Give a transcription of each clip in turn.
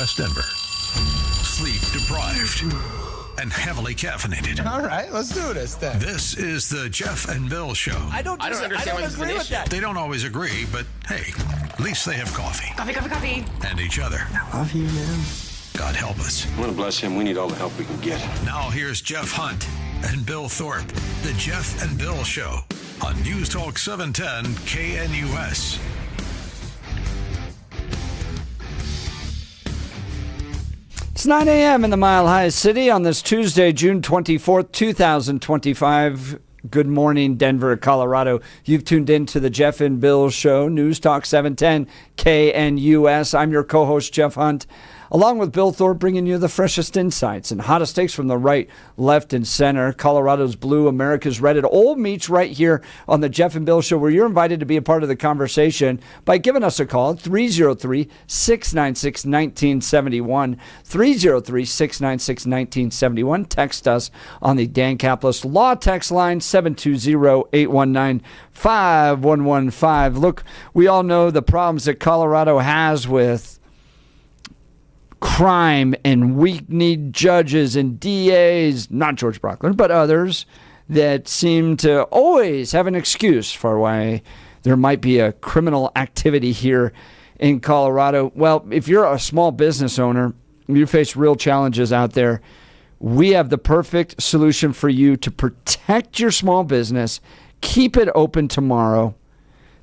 West Denver. Sleep deprived and heavily caffeinated. All right, let's do this then. This is the Jeff and Bill Show. I don't understand why this is an issue. They don't always agree, but hey, at least they have coffee. Coffee. And each other. I love you, man. God help us. I want to bless him. We need all the help we can get. Now here's Jeff Hunt and Bill Thorpe. The Jeff and Bill Show on News Talk 710 KNUS. It's 9 a.m. in the Mile High City on this Tuesday, June 24th, 2025. Good morning, Denver, Colorado. You've tuned in to the Jeff and Bill Show, News Talk 710 KNUS. I'm your co-host, Jeff Hunt, along with Bill Thorpe, bringing you the freshest insights and hottest takes from the right, left, and center. Colorado's blue, America's red. It all meets right here on the Jeff and Bill Show, where you're invited to be a part of the conversation by giving us a call at 303-696-1971. 303-696-1971. Text us on the Dan Caplis Law text line, 720-819-5115. Look, we all know the problems that Colorado has with crime and weak-kneed judges and DAs, not George Brockler, but others that seem to always have an excuse for why there might be a criminal activity here in Colorado. Well, if you're a small business owner, you face real challenges out there. We have the perfect solution for you to protect your small business, keep it open tomorrow.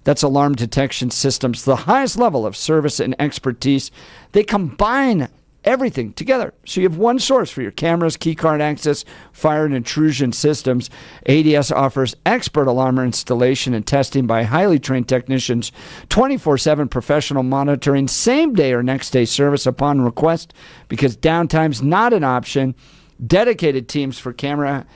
That's Alarm Detection Systems, the highest level of service and expertise. They combine everything together. So you have one source for your cameras, key card access, fire and intrusion systems. ADS offers expert alarm installation and testing by highly trained technicians, 24/7 professional monitoring, same day or next day service upon request, because downtime's not an option. Dedicated teams for camera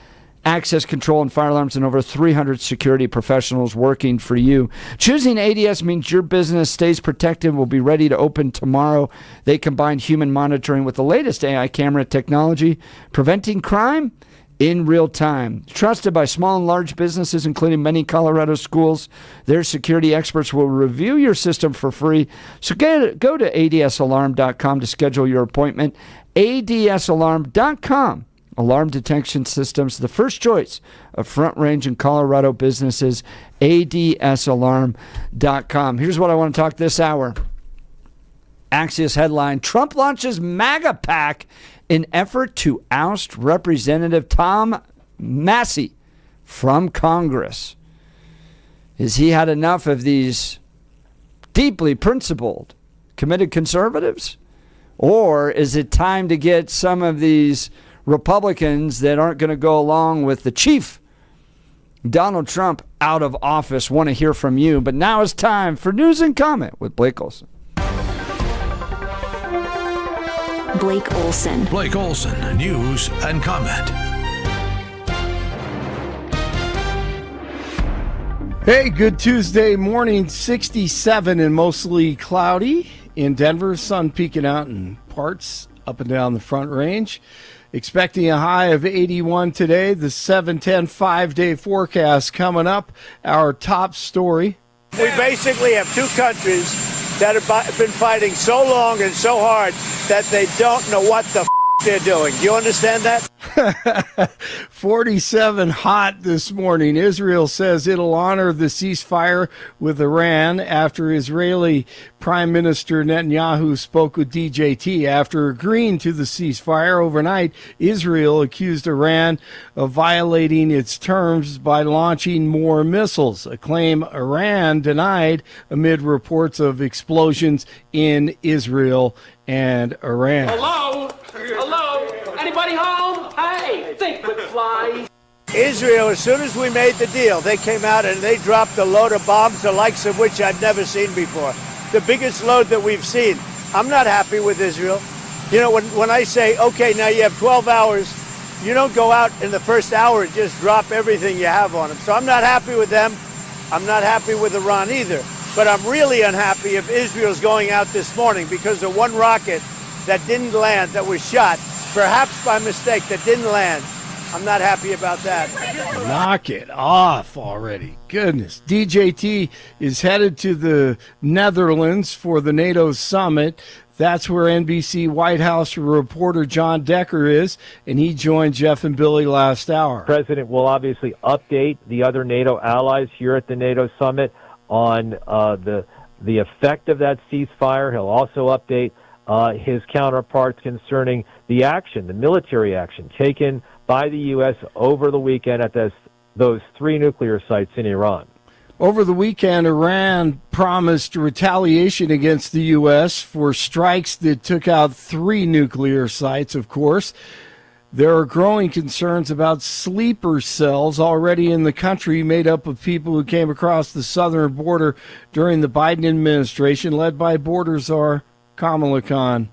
access control and fire alarms, and over 300 security professionals working for you. Choosing ADS means your business stays protected and will be ready to open tomorrow. They combine human monitoring with the latest AI camera technology, preventing crime in real time. Trusted by small and large businesses, including many Colorado schools, their security experts will review your system for free. So go to adsalarm.com to schedule your appointment. adsalarm.com. Alarm Detection Systems, the first choice of Front Range and Colorado businesses, adsalarm.com. Here's what I want to talk this hour. Axios headline, Trump launches MAGA PAC in effort to oust Representative Tom Massey from Congress. Has he had enough of these deeply principled, committed conservatives? Or is it time to get some of these Republicans that aren't going to go along with the chief, Donald Trump, out of office? Want to hear from you. But now it's time for News and Comment with Blake Olson. Blake Olson. Blake Olson, News and Comment. Hey, good Tuesday morning. 67 and mostly cloudy in Denver. Sun peeking out in parts up and down the Front Range. Expecting a high of 81 today. The 7-10 5-day forecast coming up. Our top story. We basically have two countries that have been fighting so long and so hard that they don't know what the they're doing. Do you understand that? 47 hot this morning. Israel says it'll honor the ceasefire with Iran after Israeli Prime Minister Netanyahu spoke with DJT. After agreeing to the ceasefire overnight, Israel accused Iran of violating its terms by launching more missiles, a claim Iran denied amid reports of explosions in Israel and Iran. Hello? Anybody home? Hey, think with flies. Israel, as soon as we made the deal, they came out and they dropped a load of bombs, the likes of which I've never seen before. The biggest load that we've seen. I'm not happy with Israel. You know, when I say, okay, now you have 12 hours, you don't go out in the first hour and just drop everything you have on them. So I'm not happy with them. I'm not happy with Iran either. But I'm really unhappy if Israel's going out this morning because of one rocket that didn't land, that was shot, perhaps by mistake, that didn't land. I'm not happy about that. Knock it off already. Goodness. DJT is headed to the Netherlands for the NATO summit. That's where NBC White House reporter John Decker is, and he joined Jeff and Billy last hour. The president will obviously update the other NATO allies here at the NATO summit on the effect of that ceasefire. He'll also update his counterparts concerning the action, the military action taken by the U.S. over the weekend at those 3 nuclear sites in Iran. Over the weekend, Iran promised retaliation against the U.S. for strikes that took out 3 nuclear sites, of course. There are growing concerns about sleeper cells already in the country made up of people who came across the southern border during the Biden administration, led by border czar Kamala Khan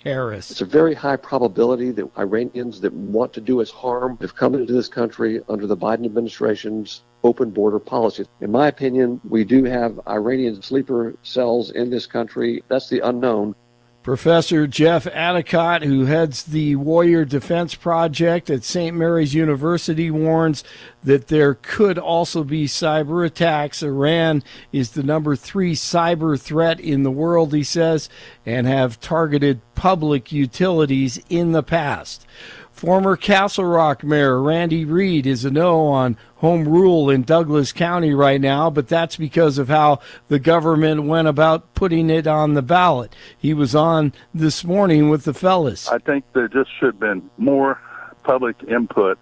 Harris. It's a very high probability that Iranians that want to do us harm have come into this country under the Biden administration's open border policy. In my opinion, we do have Iranian sleeper cells in this country. That's the unknown. Professor Jeff Adicott, who heads the Warrior Defense Project at St. Mary's University, warns that there could also be cyber attacks. Iran is the number 3 cyber threat in the world, he says, and have targeted public utilities in the past. Former Castle Rock Mayor Randy Reed is a no on home rule in Douglas County right now, but that's because of how the government went about putting it on the ballot. He was on this morning with the fellas. I think there just should have been more public input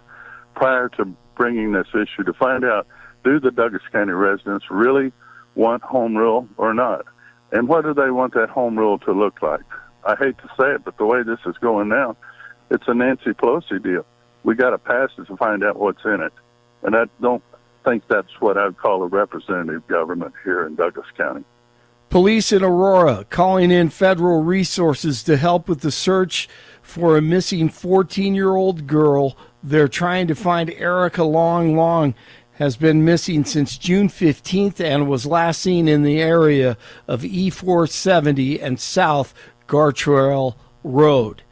prior to bringing this issue to find out, do the Douglas County residents really want home rule or not? And what do they want that home rule to look like? I hate to say it, but the way this is going now, it's a Nancy Pelosi deal. We got to pass it to find out what's in it. And I don't think that's what I'd call a representative government here in Douglas County. Police in Aurora calling in federal resources to help with the search for a missing 14-year-old girl. They're trying to find Erica Long has been missing since June 15th and was last seen in the area of E470 and South Gartrell Road.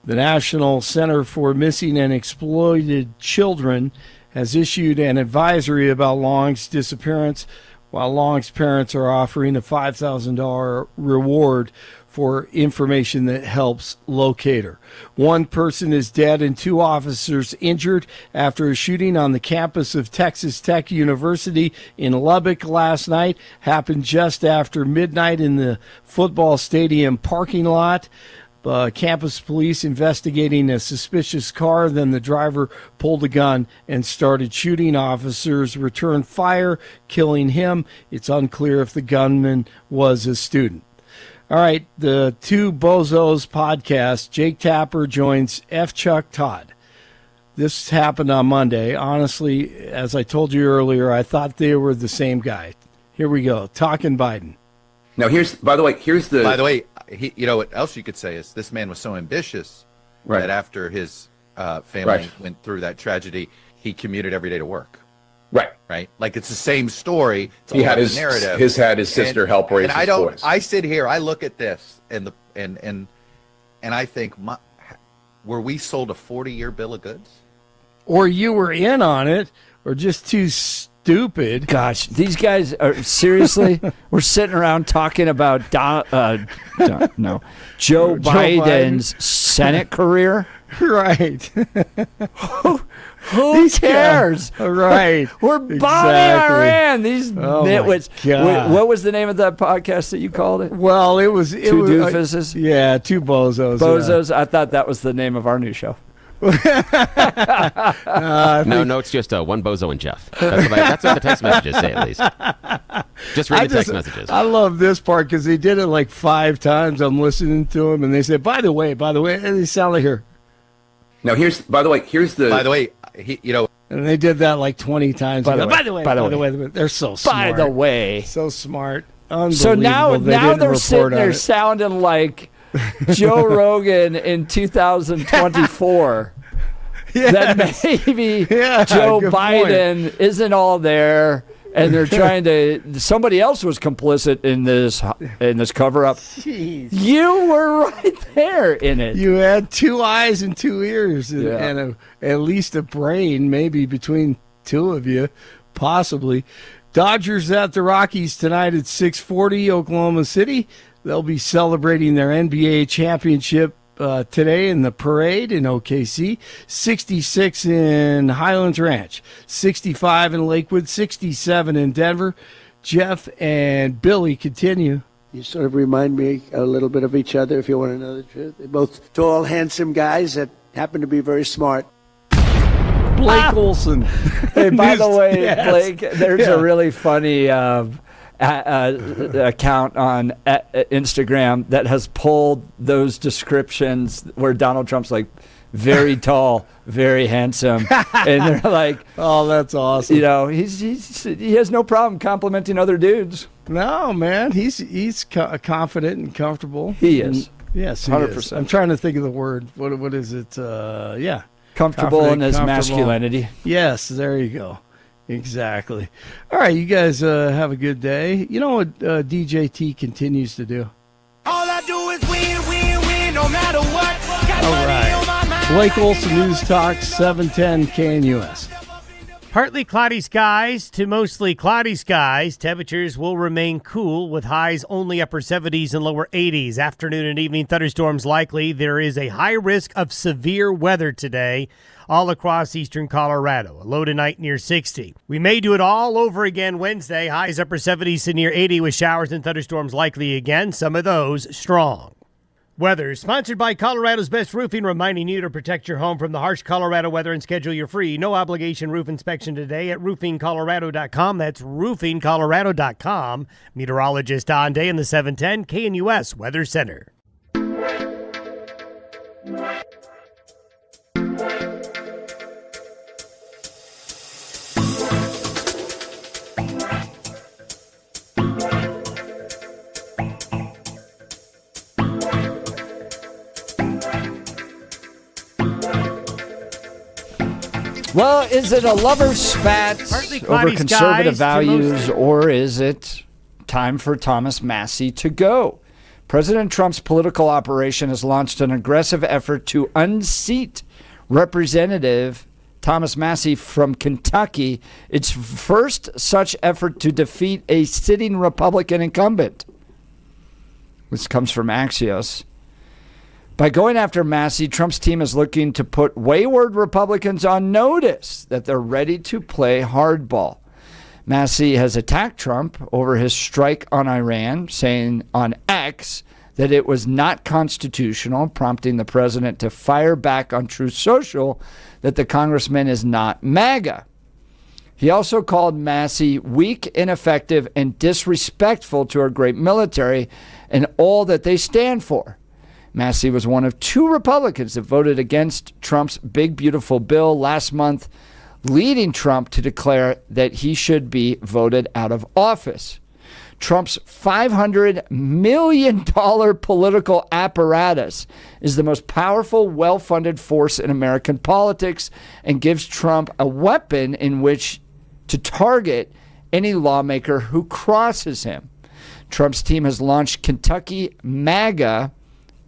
The National Center for Missing and Exploited Children has issued an advisory about Long's disappearance, while Long's parents are offering a $5,000 reward for information that helps locate her. 1 person is dead and 2 officers injured after a shooting on the campus of Texas Tech University in Lubbock last night. Happened just after midnight in the football stadium parking lot. Campus police investigating a suspicious car. Then the driver pulled a gun and started shooting. Officers returned fire, killing him. It's unclear if the gunman was a student. All right, the Two Bozos podcast. Jake Tapper joins F. Chuck Todd. This happened on Monday. Honestly, as I told you earlier, I thought they were the same guy. Here we go, talking Biden. Now, By the way, you know what else you could say is this man was so ambitious that after his family went through that tragedy, he commuted every day to work. Right. Like it's the same story. It's he had his narrative. His sister help raise his voice. I sit here, I look at this, and I think, were we sold a 40-year bill of goods? Or you were in on it, or just too stupid. Gosh, these guys are seriously. We're sitting around talking about Joe Biden's Senate career. Right. Who cares? Right. We're bombing Iran. These nitwits. What was the name of that podcast that you called it? Well, it was Two doofuses. Yeah, Two Bozos. Bozos. Yeah. I thought that was the name of our new show. No, it's just one bozo and Jeff. That's what the text messages say, at least. Just read the text messages. I love this part because they did it like 5 times. I'm listening to them, and they say, by the way, and they sound like her. Now, by the way, and they did that like 20 times. By the way, they're so smart. By the way, so smart. Unbelievable. So now they're sitting there sounding like Joe Rogan in 2024. Yes. That maybe Joe Biden isn't all there. And they're trying to. Somebody else was complicit in this cover-up. Jeez. You were right there in it. You had 2 eyes and 2 ears, and at least a brain, maybe between 2 of you, possibly. Dodgers at the Rockies tonight at 6:40, Oklahoma City. They'll be celebrating their NBA championship today in the parade in OKC. 66 in Highlands Ranch, 65 in Lakewood, 67 in Denver. Jeff and Billy continue. You sort of remind me a little bit of each other, if you want to know the truth. They're both tall, handsome guys that happen to be very smart. Blake Olson. Hey, by the way, Blake, there's a really funny account on Instagram that has pulled those descriptions where Donald Trump's like very tall, very handsome, and they're like, "Oh, that's awesome." You know, he has no problem complimenting other dudes. No, man, he's confident and comfortable. He is. Yes, 100%. I'm trying to think of the word. What is it? Yeah. Comfortable in his masculinity. Yes, there you go. Exactly. All right, you guys have a good day. You know what DJT continues to do? All I do is win, no matter what. All right. Blake Olson, News Talk, 710 KNUS. Partly cloudy skies to mostly cloudy skies. Temperatures will remain cool with highs only upper 70s and lower 80s. Afternoon and evening thunderstorms likely. There is a high risk of severe weather today all across eastern Colorado. A low tonight near 60. We may do it all over again Wednesday. Highs upper 70s to near 80 with showers and thunderstorms likely again. Some of those strong. Weather sponsored by Colorado's Best Roofing, reminding you to protect your home from the harsh Colorado weather and schedule your free no-obligation roof inspection today at roofingcolorado.com. That's roofingcolorado.com. Meteorologist Don Day in the 710 KNUS Weather Center. Well, is it a lover's spat over conservative values, or is it time for Thomas Massie to go? President Trump's political operation has launched an aggressive effort to unseat Representative Thomas Massie from Kentucky, its first such effort to defeat a sitting Republican incumbent. This comes from Axios. By going after Massie, Trump's team is looking to put wayward Republicans on notice that they're ready to play hardball. Massie has attacked Trump over his strike on Iran, saying on X that it was not constitutional, prompting the president to fire back on Truth Social that the congressman is not MAGA. He also called Massie weak, ineffective, and disrespectful to our great military and all that they stand for. Massie was one of 2 Republicans that voted against Trump's big, beautiful bill last month, leading Trump to declare that he should be voted out of office. Trump's $500 million political apparatus is the most powerful, well-funded force in American politics and gives Trump a weapon in which to target any lawmaker who crosses him. Trump's team has launched Kentucky MAGA,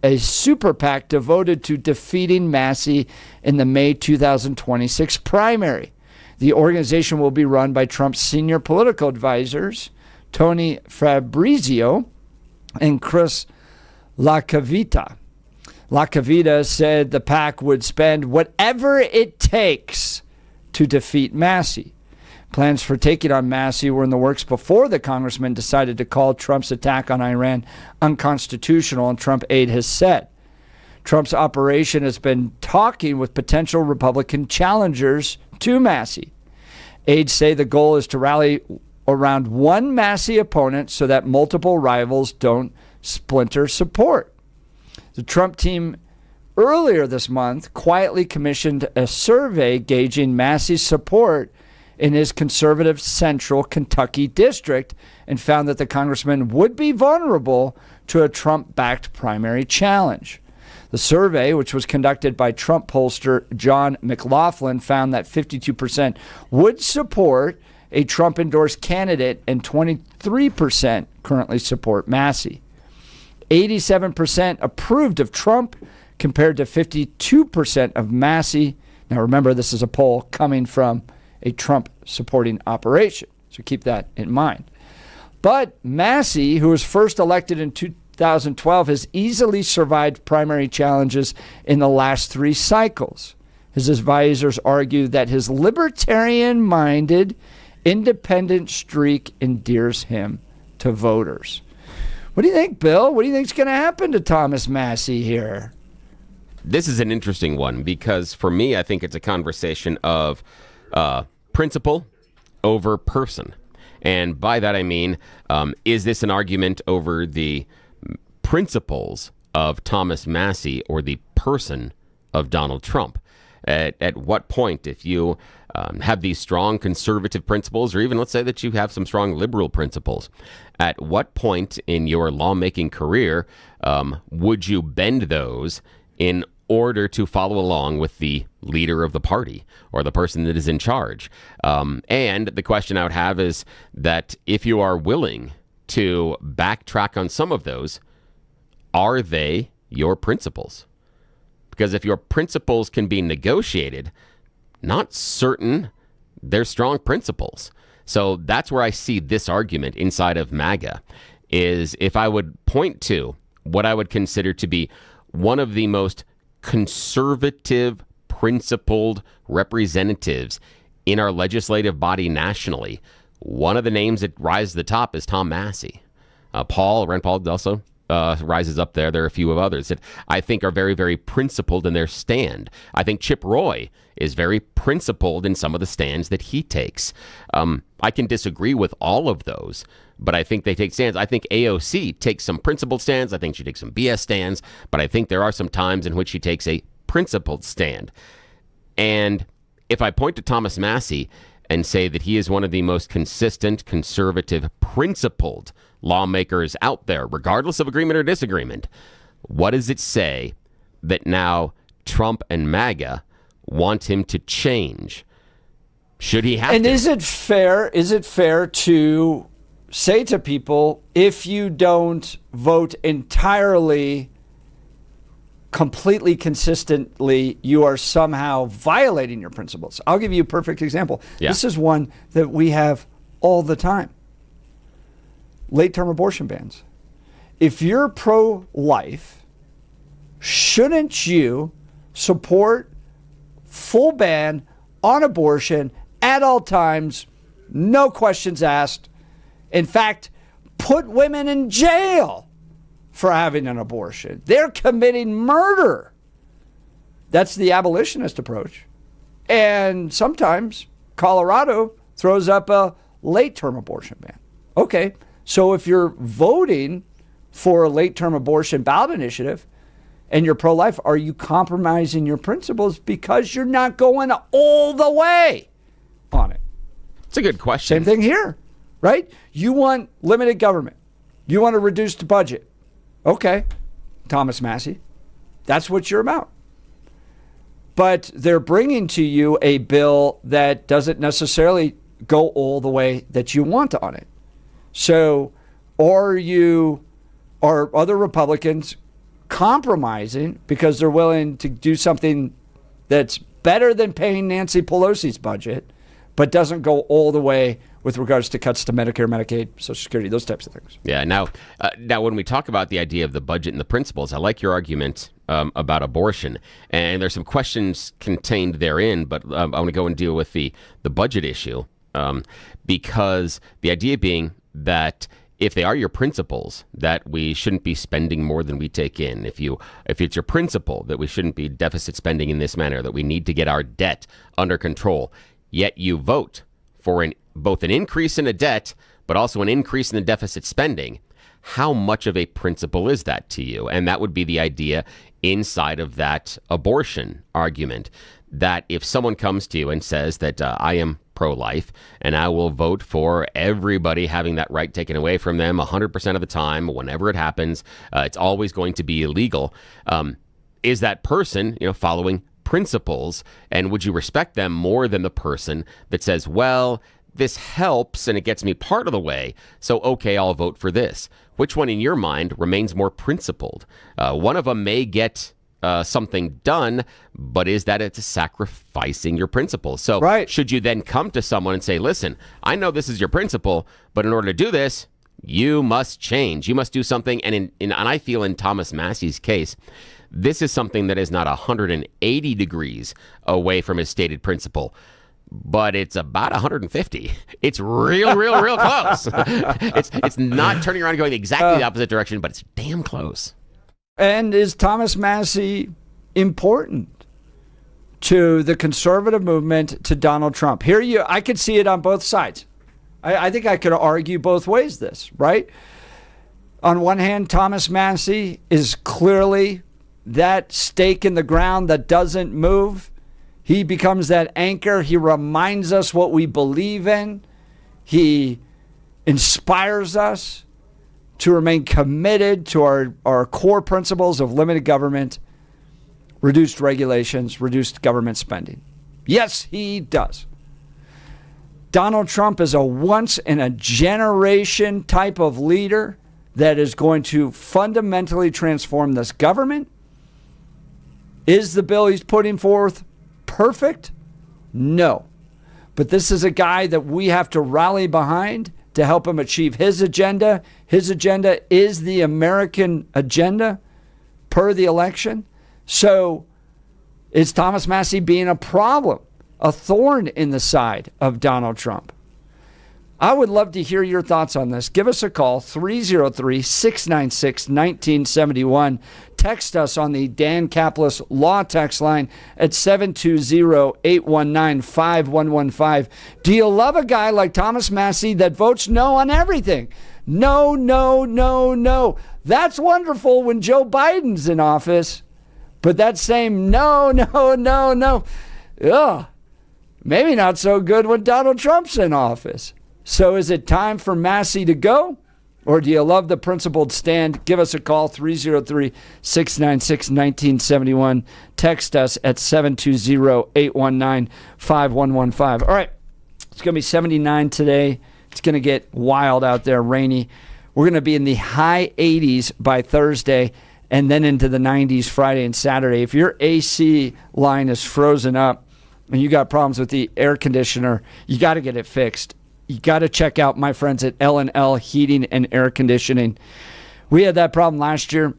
a super PAC devoted to defeating Massie in the May 2026 primary. The organization will be run by Trump's senior political advisors, Tony Fabrizio and Chris LaCavita. LaCavita said the PAC would spend whatever it takes to defeat Massie. Plans for taking on Massie were in the works before the congressman decided to call Trump's attack on Iran unconstitutional, and Trump aide has said. Trump's operation has been talking with potential Republican challengers to Massie. Aides say the goal is to rally around one Massie opponent so that multiple rivals don't splinter support. The Trump team earlier this month quietly commissioned a survey gauging Massie's support in his conservative central Kentucky district and found that the congressman would be vulnerable to a Trump-backed primary challenge. The survey, which was conducted by Trump pollster John McLaughlin, found that 52% would support a Trump-endorsed candidate, and 23% currently support Massey. 87% approved of Trump compared to 52% of Massey. Now remember, this is a poll coming from a Trump-supporting operation, so keep that in mind. But Massey, who was first elected in 2012, has easily survived primary challenges in the last 3 cycles. His advisors argue that his libertarian-minded, independent streak endears him to voters. What do you think, Bill? What do you think is going to happen to Thomas Massey here? This is an interesting one because for me, I think it's a conversation of principle over person. And by that, I mean, is this an argument over the principles of Thomas Massey or the person of Donald Trump? At what point, if you have these strong conservative principles, or even let's say that you have some strong liberal principles, at what point in your lawmaking career would you bend those in order to follow along with the leader of the party or the person that is in charge? And the question I would have is that if you are willing to backtrack on some of those, are they your principles? Because if your principles can be negotiated, not certain they're strong principles. So that's where I see this argument inside of MAGA, is if I would point to what I would consider to be one of the most conservative, principled representatives in our legislative body nationally, one of the names that rises to the top is Tom Massey. Rand Paul also rises up there. There are a few of others that I think are very, very principled in their stand. I think Chip Roy is very principled in some of the stands that he takes. I can disagree with all of those, but I think they take stands. I think AOC takes some principled stands. I think she takes some BS stands, but I think there are some times in which she takes a principled stand. And if I point to Thomas Massey and say that he is one of the most consistent, conservative, principled lawmakers out there, regardless of agreement or disagreement, what does it say that now Trump and MAGA want him to change? Should he have to? And is it fair to say to people, if you don't vote entirely, completely consistently, you are somehow violating your principles? I'll give you a perfect example. Yeah. This is one that we have all the time. Late-term abortion bans. If you're pro-life, shouldn't you support full ban on abortion at all times, no questions asked? In fact, put women in jail for having an abortion. They're committing murder. That's the abolitionist approach. And sometimes Colorado throws up a late-term abortion ban. Okay. So if you're voting for a late-term abortion ballot initiative and you're pro-life, are you compromising your principles because you're not going all the way on it? It's a good question. Same thing here, right? You want limited government. You want a reduced budget. Okay, Thomas Massey, that's what you're about. But they're bringing to you a bill that doesn't necessarily go all the way that you want on it. So are other Republicans compromising because they're willing to do something that's better than paying Nancy Pelosi's budget, but doesn't go all the way with regards to cuts to Medicare, Medicaid, Social Security, those types of things? Yeah. Now when we talk about the idea of the budget and the principles, I like your argument about abortion, and there's some questions contained therein, but I want to go and deal with the budget issue, because the idea being that if they are your principles, that we shouldn't be spending more than we take in, if it's your principle that we shouldn't be deficit spending in this manner, that we need to get our debt under control, yet you vote for both an increase in the debt, but also an increase in the deficit spending, how much of a principle is that to you? And that would be the idea inside of that abortion argument, that if someone comes to you and says that I am pro-life and I will vote for everybody having that right taken away from them 100% of the time, whenever it happens, it's always going to be illegal. Is that person, following principles, and would you respect them more than the person that says, well, this helps and it gets me part of the way, so okay, I'll vote for this. Which one in your mind remains more principled? One of them may get something done, but is that it's sacrificing your principles? So should you then come to someone and say, listen, I know this is your principle, but in order to do this, you must change. You must do something. And and I feel in Thomas Massey's case, this is something that is not 180 degrees away from his stated principle, but it's about 150. It's real close. It's not turning around and going exactly the opposite direction, but it's damn close. And is Thomas Massey important to the conservative movement, to Donald Trump? I could see it on both sides. I think I could argue both ways this, right? On one hand, Thomas Massey is clearly that stake in the ground that doesn't move. He becomes that anchor. He reminds us what we believe in. He inspires us to remain committed to our core principles of limited government, reduced regulations, reduced government spending. Yes, he does. Donald Trump is a once-in-a-generation type of leader that is going to fundamentally transform this government. Is the bill he's putting forth perfect? No. But this is a guy that we have to rally behind to help him achieve his agenda. His agenda is the American agenda per the election. So is Thomas Massey being a problem, a thorn in the side of Donald Trump? I would love to hear your thoughts on this. Give us a call, 303-696-1971. Text us on the Dan Caplis Law text line at 720-819-5115. Do you love a guy like Thomas Massey that votes no on everything? No, no, no, no. That's wonderful when Joe Biden's in office. But that same no, no, no, no, ugh, maybe not so good when Donald Trump's in office. So is it time for Massey to go? Or do you love the principled stand? Give us a call, 303-696-1971. Text us at 720-819-5115. All right, it's going to be 79 today. It's going to get wild out there, rainy. We're going to be in the high 80s by Thursday and then into the 90s Friday and Saturday. If your AC line is frozen up and you got problems with the air conditioner, you got to get it fixed. You got to check out my friends at L&L Heating and Air Conditioning. We had that problem last year.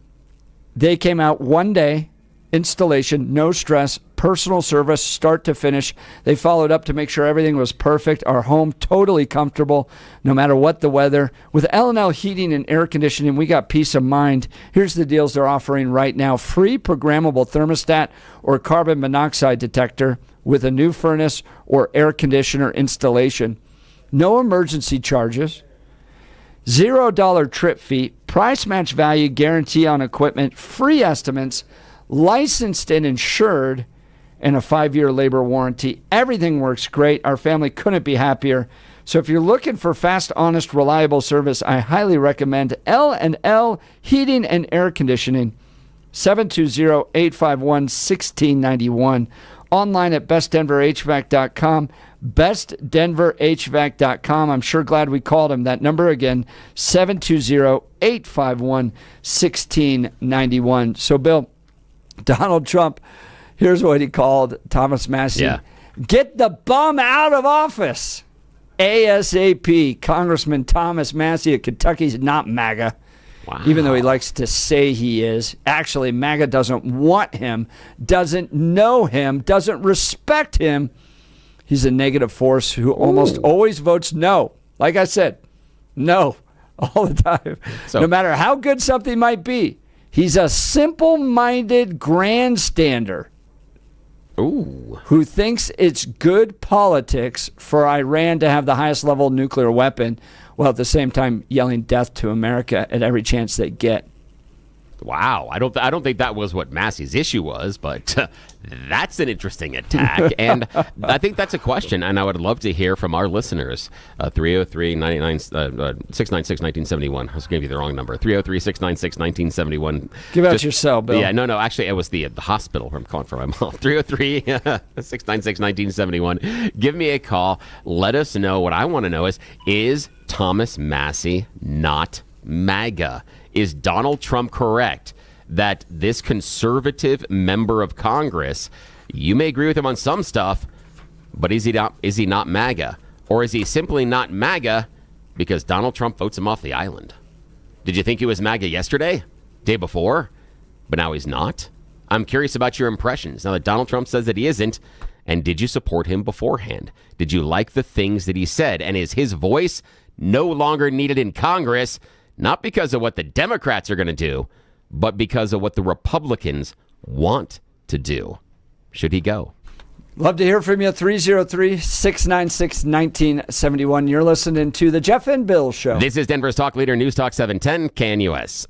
They came out one day, installation, no stress, personal service, start to finish. They followed up to make sure everything was perfect. Our home totally comfortable, no matter what the weather. With L&L Heating and Air Conditioning, we got peace of mind. Here's the deals they're offering right now. Free programmable thermostat or carbon monoxide detector with a new furnace or air conditioner installation. No emergency charges, $0 trip fee, price match value guarantee on equipment, free estimates, licensed and insured, and a 5-year labor warranty. Everything works great. Our family couldn't be happier. So if you're looking for fast, honest, reliable service, I highly recommend L&L Heating and Air Conditioning, 720-851-1691. Online at bestdenverhvac.com. bestdenverhvac.com. I'm sure glad we called him. That number again, 720-851-1691. So, Bill, Donald Trump, here's what he called Thomas Massey. Yeah. Get the bum out of office. ASAP. Congressman Thomas Massey of Kentucky's not MAGA. Wow. Even though he likes to say he is. Actually, MAGA doesn't want him, doesn't know him, doesn't respect him. He's a negative force who almost always votes no. Like I said, no all the time. So, no matter how good something might be, he's a simple-minded grandstander who thinks it's good politics for Iran to have the highest level nuclear weapon, while at the same time yelling death to America at every chance they get. Wow, I don't think that was what Massey's issue was, but that's an interesting attack, and I think that's a question, and I would love to hear from our listeners. 303-696-1971. I was going to give you the wrong number. 303-696-1971. Give out your cell, Bill. Yeah, no, actually, it was the hospital where I'm calling for my mom. 303-696-1971. Give me a call. Let us know. What I want to know is Thomas Massey not MAGA? Is Donald Trump correct that this conservative member of Congress, you may agree with him on some stuff, but is he not MAGA? Or is he simply not MAGA because Donald Trump votes him off the island? Did you think he was MAGA yesterday? Day before? But now he's not? I'm curious about your impressions now that Donald Trump says that he isn't. And did you support him beforehand? Did you like the things that he said? And is his voice no longer needed in Congress? Not because of what the Democrats are going to do, but because of what the Republicans want to do. Should he go? Love to hear from you. 303-696-1971. You're listening to The Jeff and Bill Show. This is Denver's Talk Leader, News Talk 710, KNUS.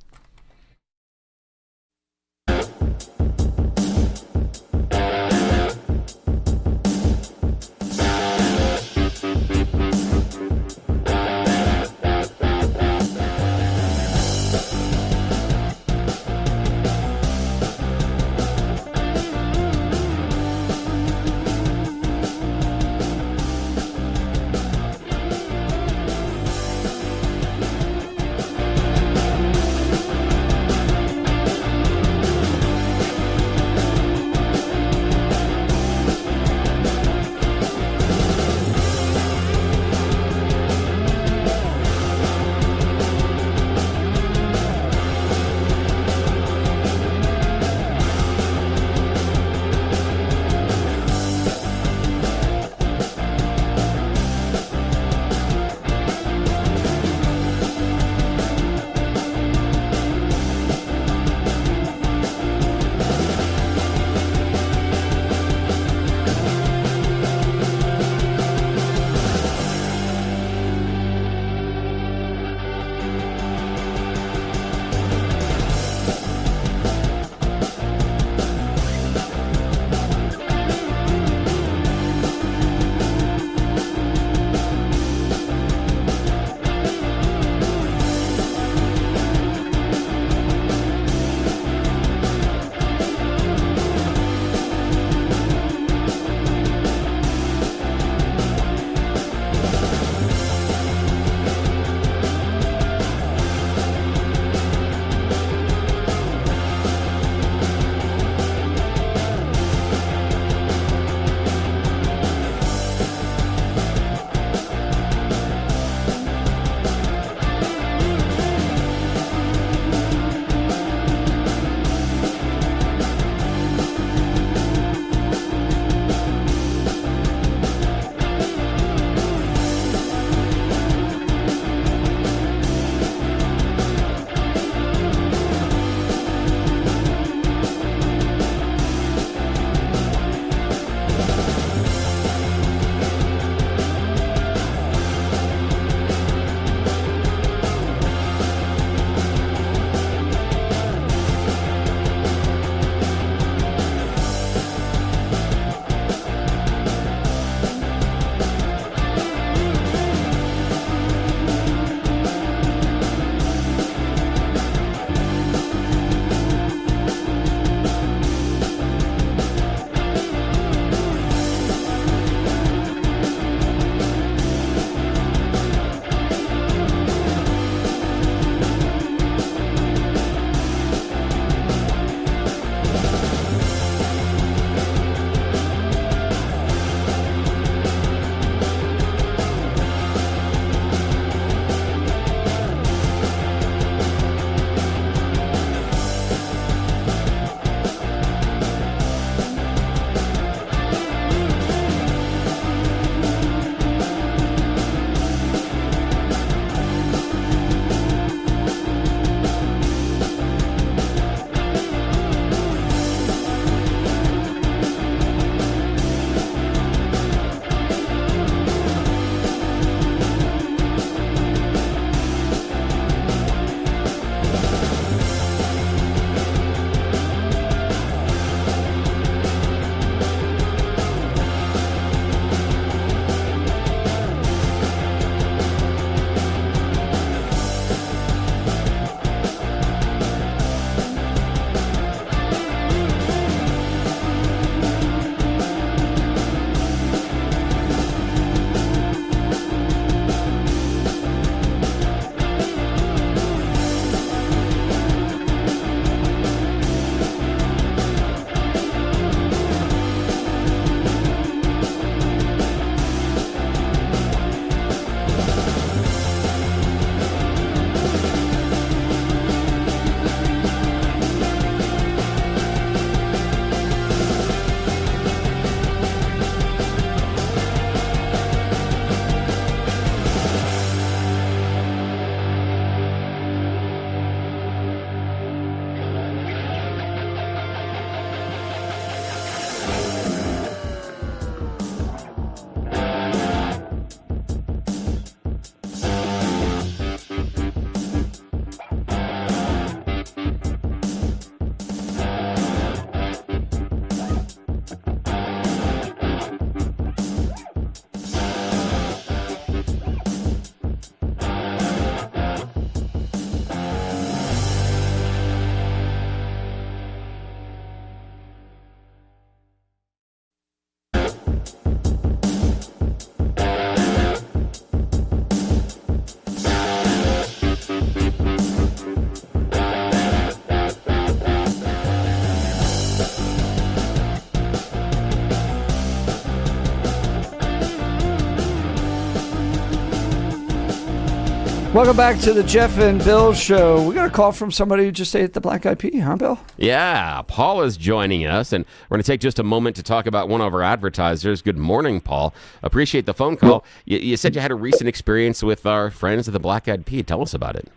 Welcome back to the Jeff and Bill Show. We got a call from somebody who just ate the Black Eyed Pea, huh, Bill? Yeah, Paul is joining us, and we're going to take just a moment to talk about one of our advertisers. Good morning, Paul. Appreciate the phone call. You said you had a recent experience with our friends at the Black Eyed Pea. Tell us about it.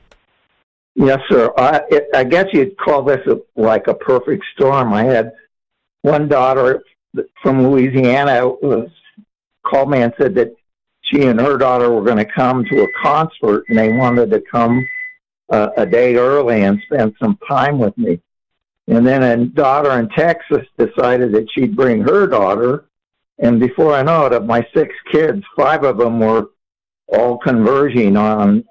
Yes, sir. I guess you'd call this like a perfect storm. I had one daughter from Louisiana called me and said that she and her daughter were going to come to a concert, and they wanted to come a day early and spend some time with me. And then a daughter in Texas decided that she'd bring her daughter, and before I know it, of my 6 kids, 5 of them were all converging on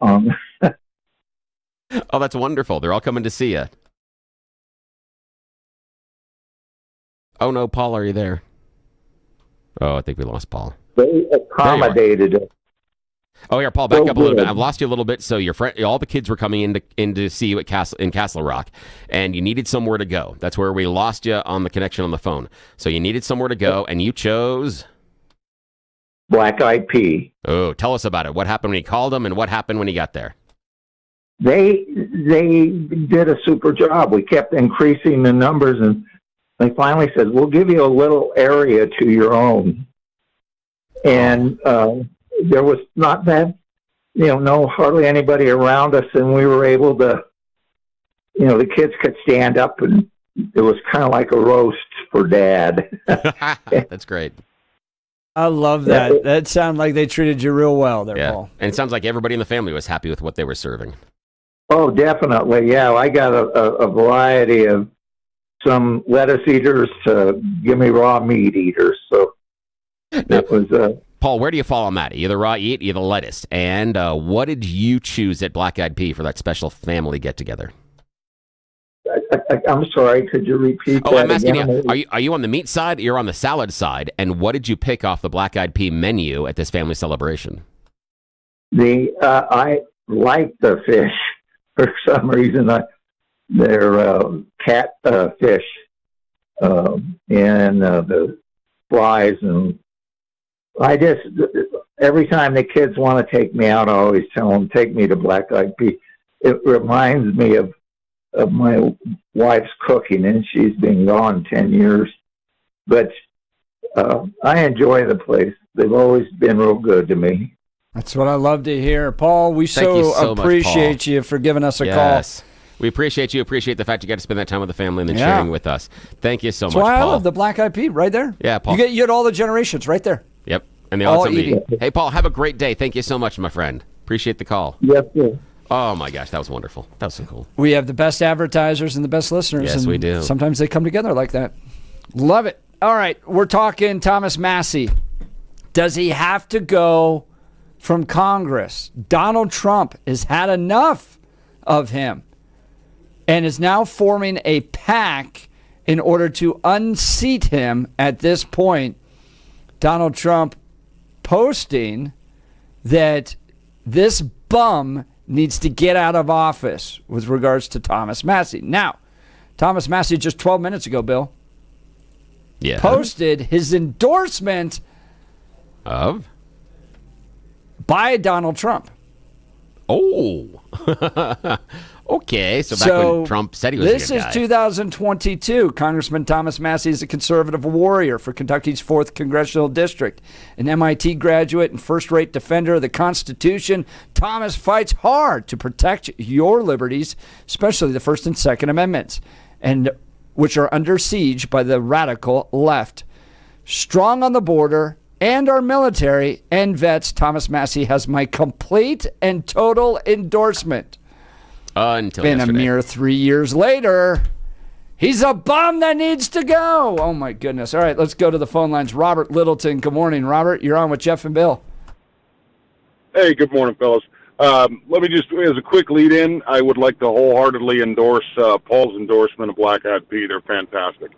Oh, that's wonderful. They're all coming to see you. Oh, no, Paul, are you there? Oh, I think we lost Paul. They accommodated it. Oh, here, Paul, back up a little bit. I've lost you a little bit. So your friend, all the kids were coming in to see you at Castle Rock, and you needed somewhere to go. That's where we lost you on the connection on the phone. So you needed somewhere to go, and you chose Black Eyed Pea. Oh, tell us about it. What happened when you called them, and what happened when you got there? They did a super job. We kept increasing the numbers, and they finally said, "We'll give you a little area to your own." And there was not that, hardly anybody around us, and we were able to, the kids could stand up, and it was kind of like a roast for Dad. That's great. I love that. That sounded like they treated you real well there, Paul. And it sounds like everybody in the family was happy with what they were serving. Oh, definitely. Yeah, I got a variety of some lettuce eaters to give me raw meat eaters. So it was Paul, where do you fall on that? Either raw eat, either lettuce. And what did you choose at Black Eyed Pea for that special family get-together? I'm sorry, could you repeat that? I'm asking again? you, are you on the meat side? You're on the salad side. And what did you pick off the Black Eyed Pea menu at this family celebration? I like the fish for some reason. They're cat fish and the fries, and I just, every time the kids want to take me out, I always tell them, take me to Black Eyed Pea. It reminds me of my wife's cooking, and she's been gone 10 years. But I enjoy the place. They've always been real good to me. That's what I love to hear. Paul, we Thank you so appreciate much, you for giving us a yes. call. We appreciate you. Appreciate the fact you got to spend that time with the family and then sharing with us. Thank you so much, Paul. Paul. I love the Black Eyed Pea right there. Yeah, Paul. You get all the generations right there. Yep. And they all All eating. Hey, Paul, have a great day. Thank you so much, my friend. Appreciate the call. Yes, sir. Oh, my gosh. That was wonderful. That was so cool. We have the best advertisers and the best listeners. Yes, and we do. Sometimes they come together like that. Love it. All right. We're talking Thomas Massie. Does he have to go from Congress? Donald Trump has had enough of him and is now forming a pack in order to unseat him at this point. Donald Trump posting that this bum needs to get out of office with regards to Thomas Massie. Now, Thomas Massie just 12 minutes ago, Bill, posted his endorsement of by Donald Trump. Oh. Okay, so back when Trump said he was this a good is guy. 2022. Congressman Thomas Massie is a conservative warrior for Kentucky's 4th Congressional District. An MIT graduate and first-rate defender of the Constitution, Thomas fights hard to protect your liberties, especially the First and Second Amendments, and which are under siege by the radical left. Strong on the border and our military and vets, Thomas Massie has my complete and total endorsement. Until been yesterday. a mere 3 years later. He's a bum that needs to go. Oh, my goodness. All right, let's go to the phone lines. Robert Littleton. Good morning, Robert. You're on with Jeff and Bill. Hey, good morning, fellas. Let me just, as a quick lead-in, I would like to wholeheartedly endorse Paul's endorsement of Black Eyed Pea. They're fantastic.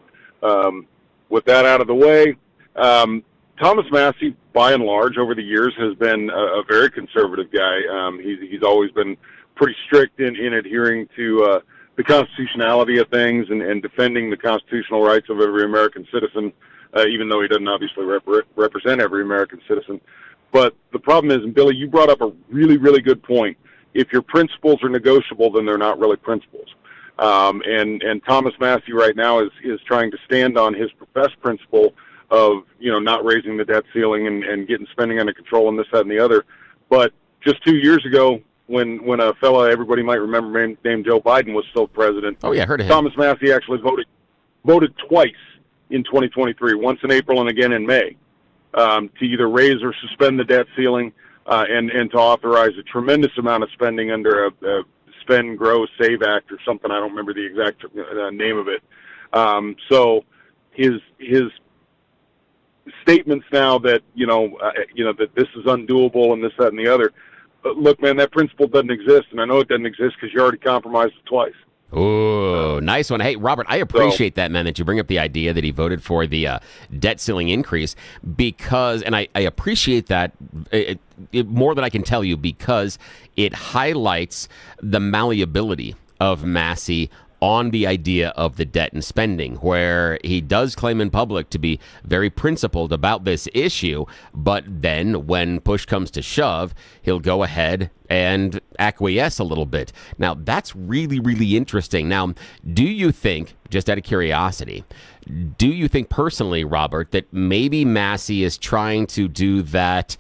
With that out of the way, Thomas Massie, by and large, over the years, has been a very conservative guy. He's always been pretty strict in adhering to the constitutionality of things and defending the constitutional rights of every American citizen, even though he doesn't obviously represent every American citizen. But the problem is, and Billy, you brought up a really, really good point. if your principles are negotiable, then they're not really principles. And Thomas Massey right now is trying to stand on his professed principle of, not raising the debt ceiling and getting spending under control and this, that, and the other. But just 2 years ago, when a fellow everybody might remember named Joe Biden was still president. Oh, yeah, I heard of him. Thomas Massey actually voted twice in 2023, once in April and again in May, to either raise or suspend the debt ceiling and to authorize a tremendous amount of spending under a Spend, Grow, Save Act or something. I don't remember the exact name of it. So his statements now that that this is undoable and this, that, and the other. Look, man, that principle doesn't exist, and I know it doesn't exist because you already compromised it twice. Oh, nice one. Hey, Robert, I appreciate that, man, that you bring up the idea that he voted for the debt ceiling increase because, and I appreciate that more than I can tell you because it highlights the malleability of Massey on the idea of the debt and spending, where he does claim in public to be very principled about this issue, but then when push comes to shove, he'll go ahead and acquiesce a little bit. Now, that's really, really interesting. Now, do you think, just out of curiosity, do you think personally, Robert, that maybe Massey is trying to do that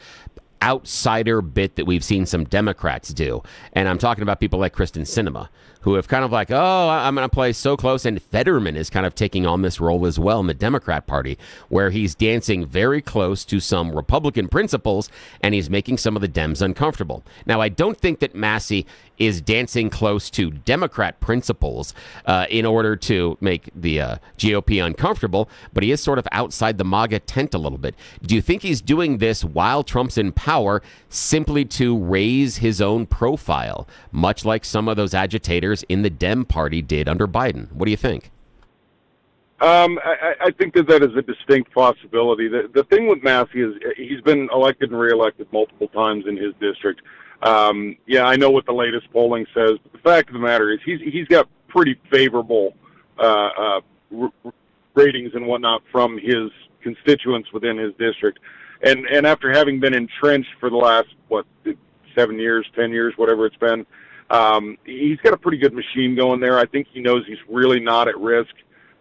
outsider bit that we've seen some Democrats do? And I'm talking about people like Kristen Sinema, who have kind of like, oh, I'm going to play so close. And Fetterman is kind of taking on this role as well in the Democrat Party, where he's dancing very close to some Republican principles, and he's making some of the Dems uncomfortable. Now, I don't think that Massey is dancing close to Democrat principles in order to make the GOP uncomfortable, but he is sort of outside the MAGA tent a little bit. Do you think he's doing this while Trump's in power simply to raise his own profile, much like some of those agitators in the Dem Party did under Biden? What do you think? I think that is a distinct possibility. The thing with Massey is he's been elected and reelected multiple times in his district. Yeah, I know what the latest polling says, but the fact of the matter is he's got pretty favorable ratings and whatnot from his constituents within his district. And after having been entrenched for the last, 7 years, 10 years, whatever it's been, he's got a pretty good machine going there. I think he knows he's really not at risk,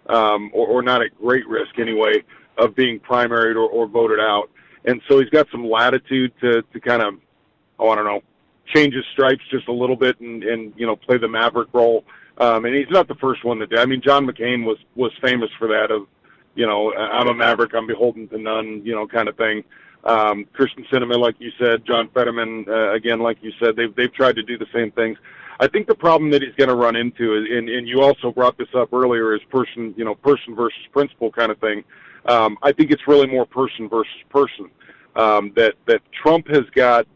or not at great risk anyway, of being primaried or voted out. And so he's got some latitude to kind of, change his stripes just a little bit and play the maverick role. And he's not the first one to do. I mean, John McCain was famous for that of, I'm a maverick, I'm beholden to none, kind of thing. Kristen Sinema, like you said, John Fetterman, again, like you said, they've tried to do the same things. I think the problem that he's going to run into, and you also brought this up earlier, is person versus principle kind of thing. I think it's really more person versus person. That Trump has got.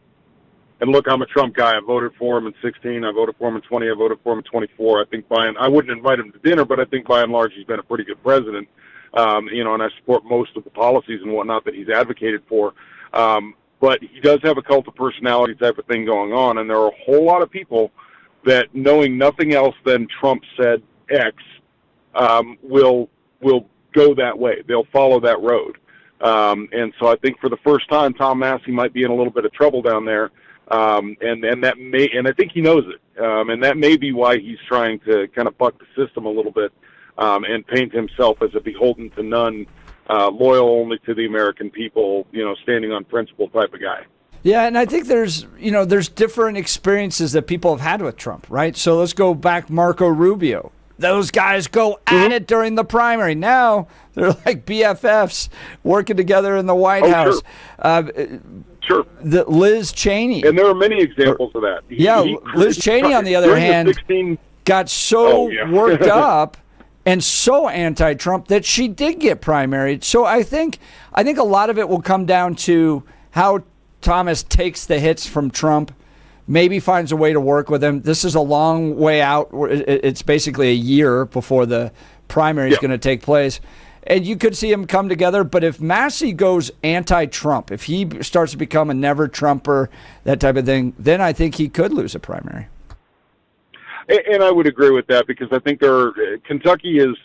And look, I'm a Trump guy. I voted for him in 16. I voted for him in 20. I voted for him in 24. I think I wouldn't invite him to dinner, but I think by and large he's been a pretty good president. And I support most of the policies and whatnot that he's advocated for. But he does have a cult of personality type of thing going on, and there are a whole lot of people that, knowing nothing else than Trump said X, will go that way. They'll follow that road. And so I think for the first time, Tom Massey might be in a little bit of trouble down there. And I think he knows it. And that may be why he's trying to kind of buck the system a little bit, and paint himself as a beholden to none, loyal only to the American people, standing on principle type of guy. Yeah, and I think there's different experiences that people have had with Trump, right? So let's go back Marco Rubio. Those guys go at it during the primary. Now they're like BFFs working together in the White House. Sure. Liz Cheney. And there are many examples of that. Liz Cheney, on the other hand, got so worked up and so anti-Trump that she did get primaried. So I think a lot of it will come down to how Thomas takes the hits from Trump, maybe finds a way to work with him. This is a long way out. It's basically a year before the primary is going to take place. And you could see them come together. But if Massey goes anti-Trump, if he starts to become a never-Trumper, that type of thing, then I think he could lose a primary. And I would agree with that, because I think Kentucky is,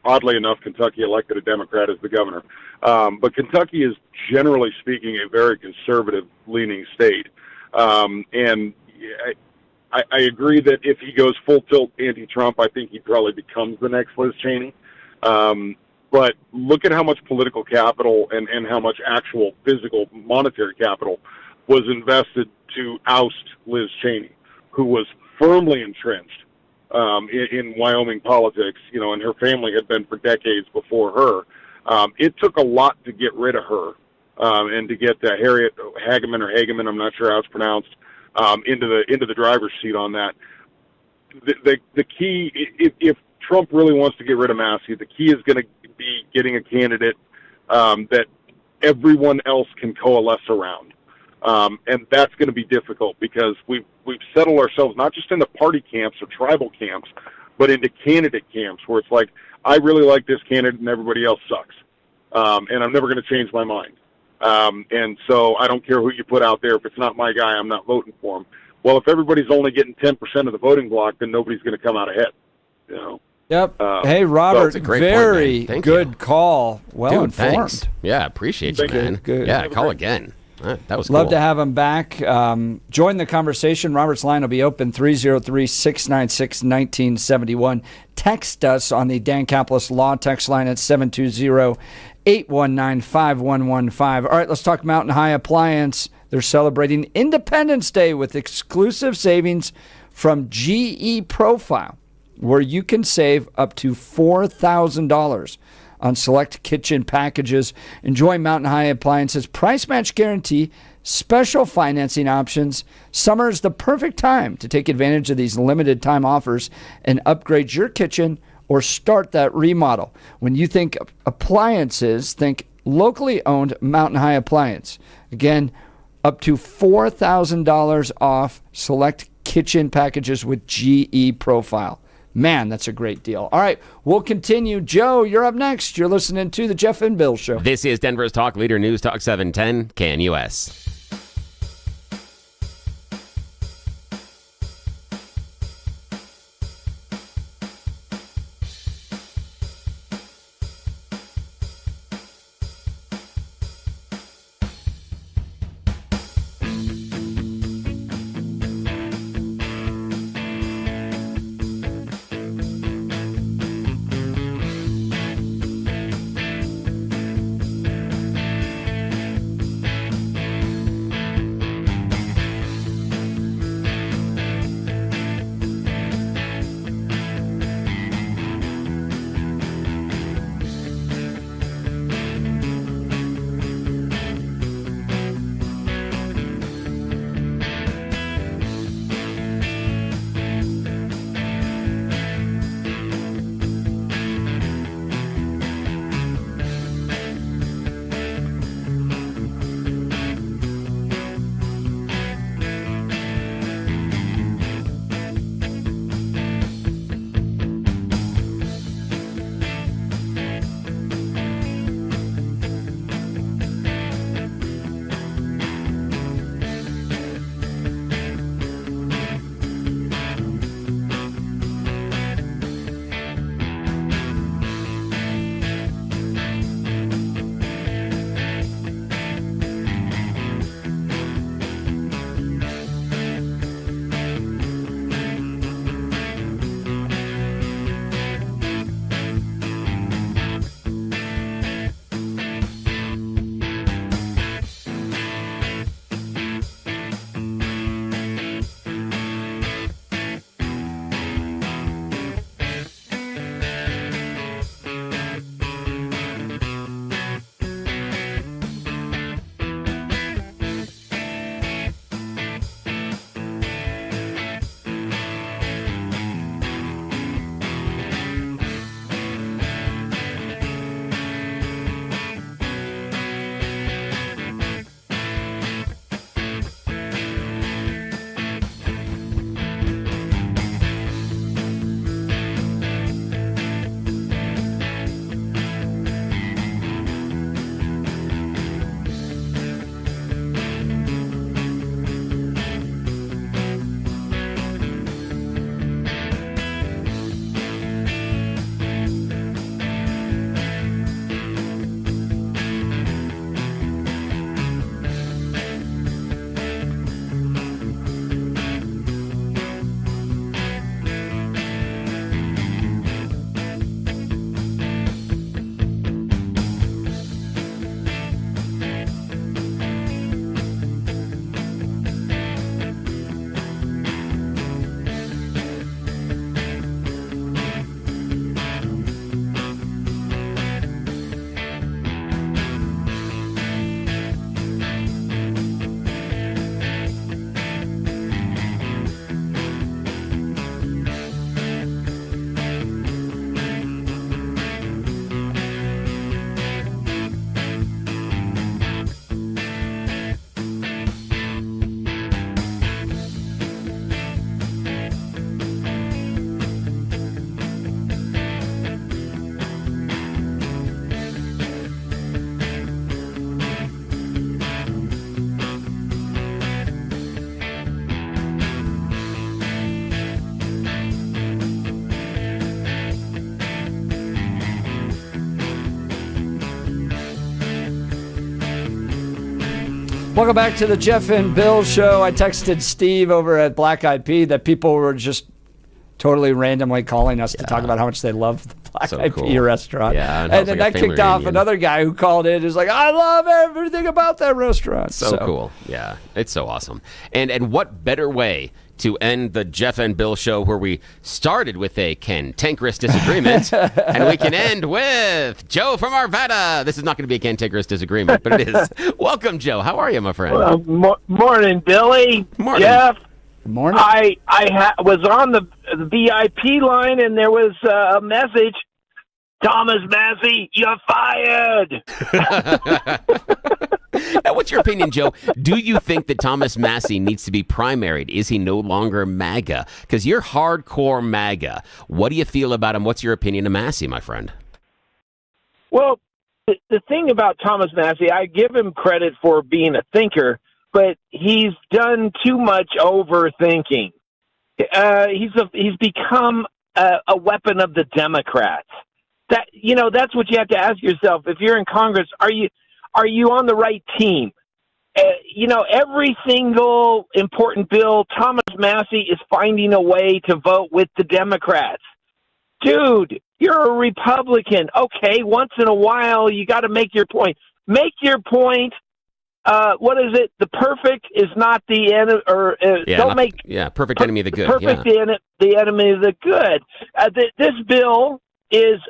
oddly enough, Kentucky elected a Democrat as the governor. But Kentucky is, generally speaking, a very conservative-leaning state. And I agree that if he goes full tilt anti-Trump, I think he probably becomes the next Liz Cheney. But look at how much political capital and how much actual physical monetary capital was invested to oust Liz Cheney, who was firmly entrenched in Wyoming politics, and her family had been for decades before her. It took a lot to get rid of her and to get Harriet Hageman, I'm not sure how it's pronounced, into the driver's seat on that. The key, if Trump really wants to get rid of Massey, the key is going to be getting a candidate that everyone else can coalesce around. And that's going to be difficult because we've settled ourselves not just into party camps or tribal camps, but into candidate camps where it's like, I really like this candidate and everybody else sucks. And I'm never going to change my mind. And so I don't care who you put out there. If it's not my guy, I'm not voting for him. Well, if everybody's only getting 10% of the voting block, then nobody's going to come out ahead. Yep. Hey, Robert, very point, good call. Well informed. Thanks. Yeah, appreciate you, man. Good. Yeah, call again. That was cool. Love to have him back. Join the conversation. Robert's line will be open 303-696-1971. Text us on the Dan Caplis Law text line at 720-819-5115. All right, let's talk Mountain High Appliance. They're celebrating Independence Day with exclusive savings from GE Profile, where you can save up to $4,000 on select kitchen packages. Enjoy Mountain High Appliances price match guarantee, special financing options. Summer is the perfect time to take advantage of these limited time offers and upgrade your kitchen or start that remodel. When you think appliances, think locally owned Mountain High Appliance. Again, up to $4,000 off select kitchen packages with GE Profile. Man, that's a great deal. All right, we'll continue. Joe, you're up next. You're listening to The Jeff and Bill Show. This is Denver's Talk Leader News Talk 710 KNUS. Welcome back to the Jeff and Bill Show. I texted Steve over at Black Eyed Pea that people were just totally randomly calling us to talk about how much they love the Black Eyed Pea restaurant. Yeah, and then that kicked off another guy who called in who's like, I love everything about that restaurant. So cool. Yeah, it's so awesome. And what better way to end the Jeff and Bill Show, where we started with a cantankerous disagreement, and we can end with Joe from Arvada. This is not going to be a cantankerous disagreement, but it is. Welcome, Joe. How are you, my friend? Morning, Billy. Morning. Jeff. Good morning. I was on the VIP line, and there was a message. Thomas Massey, you're fired. Now, what's your opinion, Joe? Do you think that Thomas Massey needs to be primaried? Is he no longer MAGA? Because you're hardcore MAGA. What do you feel about him? What's your opinion of Massey, my friend? Well, the thing about Thomas Massey, I give him credit for being a thinker, but he's done too much overthinking. He's become a weapon of the Democrats. That's what you have to ask yourself. If you're in Congress, are you on the right team? Every single important bill, Thomas Massey is finding a way to vote with the Democrats. Dude, you're a Republican. Okay, once in a while, you got to make your point. Make your point. What is it? The perfect is not the enemy, or perfect enemy of the good. Perfect the enemy of the good. This bill is.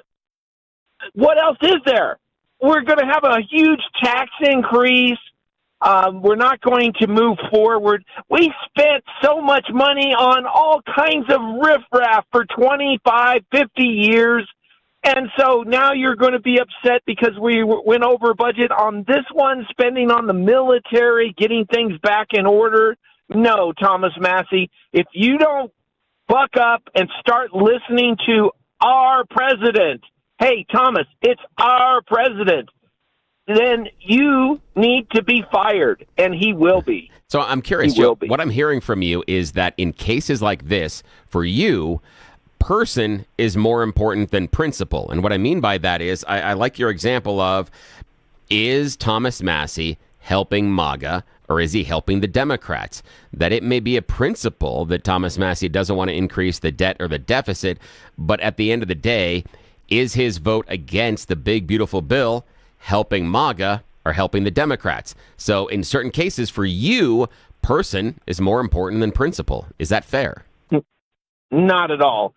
What else is there? We're going to have a huge tax increase. We're not going to move forward. We spent so much money on all kinds of riffraff for 25, 50 years. And so now you're going to be upset because we went over budget on this one, spending on the military, getting things back in order. No, Thomas Massey, if you don't buck up and start listening to our president, hey, Thomas, it's our president, then you need to be fired, and he will be. So I'm curious, Joe, what I'm hearing from you is that in cases like this, for you, person is more important than principle. And what I mean by that is, I like your example of, is Thomas Massey helping MAGA, or is he helping the Democrats? That it may be a principle that Thomas Massey doesn't want to increase the debt or the deficit, but at the end of the day, is his vote against the big, beautiful bill helping MAGA or helping the Democrats? So in certain cases, for you, person is more important than principle. Is that fair? Not at all.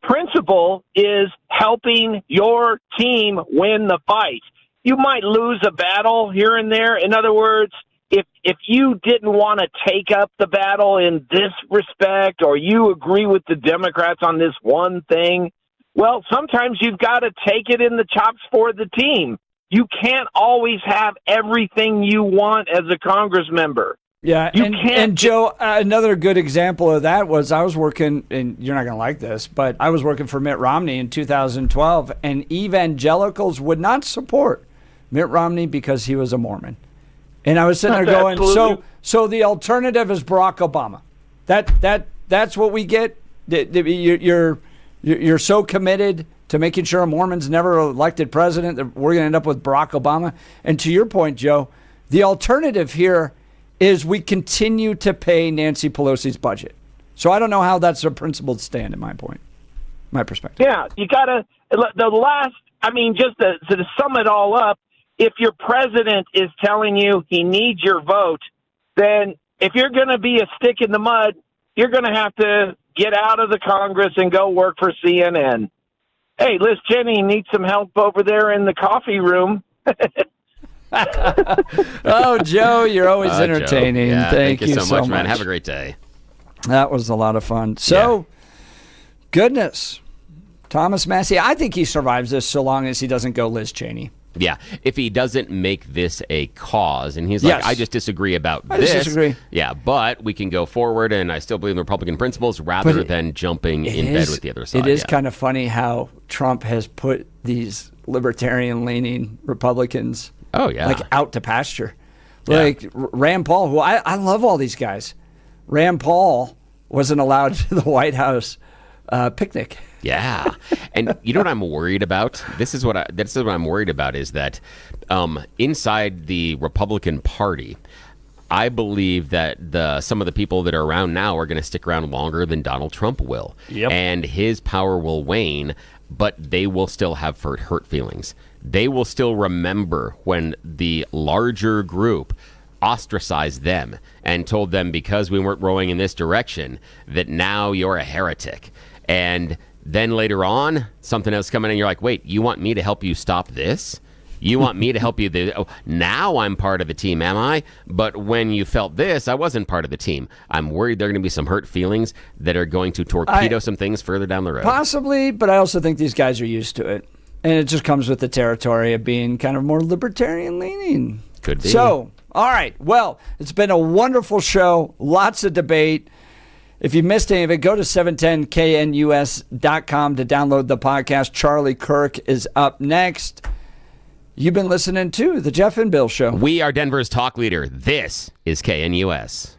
Principle is helping your team win the fight. You might lose a battle here and there. In other words, if you didn't want to take up the battle in this respect, or you agree with the Democrats on this one thing, well, sometimes you've got to take it in the chops for the team. You can't always have everything you want as a Congress member. Yeah, and Joe, another good example of that was I was working, and you're not going to like this, but I was working for Mitt Romney in 2012, and evangelicals would not support Mitt Romney because he was a Mormon. And I was sitting there going, so the alternative is Barack Obama. That's what we get. You're so committed to making sure a Mormon's never elected president that we're going to end up with Barack Obama. And to your point, Joe, the alternative here is we continue to pay Nancy Pelosi's budget. So I don't know how that's a principled stand in my perspective. Yeah, you got to, just to sum it all up, if your president is telling you he needs your vote, then if you're going to be a stick in the mud, you're going to have to get out of the Congress and go work for CNN. Hey, Liz Cheney needs some help over there in the coffee room. Oh, Joe, you're always entertaining. Yeah, thank you so much, man. Have a great day. That was a lot of fun. So, Goodness, Thomas Massey, I think he survives this so long as he doesn't go Liz Cheney. Yeah, if he doesn't make this a cause, and he's like, I just disagree about this. I disagree. Yeah, but we can go forward, and I still believe in Republican principles rather than jumping in bed with the other side. It is kind of funny how Trump has put these libertarian-leaning Republicans out to pasture. Yeah. Like Rand Paul, who I love all these guys. Rand Paul wasn't allowed to the White House picnic. Yeah, and you know what I'm worried about? This is what I'm worried about is that inside the Republican Party, I believe that some of the people that are around now are going to stick around longer than Donald Trump will. Yep. And his power will wane, but they will still have hurt feelings. They will still remember when the larger group ostracized them and told them because we weren't rowing in this direction that now you're a heretic. And then later on, something else coming in, you're like, wait, you want me to help you stop this? You want me to help you? Now I'm part of the team, am I? But when you felt this, I wasn't part of the team. I'm worried there are going to be some hurt feelings that are going to torpedo some things further down the road. Possibly, but I also think these guys are used to it. And it just comes with the territory of being kind of more libertarian leaning. Could be. So, all right. Well, it's been a wonderful show. Lots of debate. If you missed any of it, go to 710knus.com to download the podcast. Charlie Kirk is up next. You've been listening to The Jeff and Bill Show. We are Denver's talk leader. This is KNUS.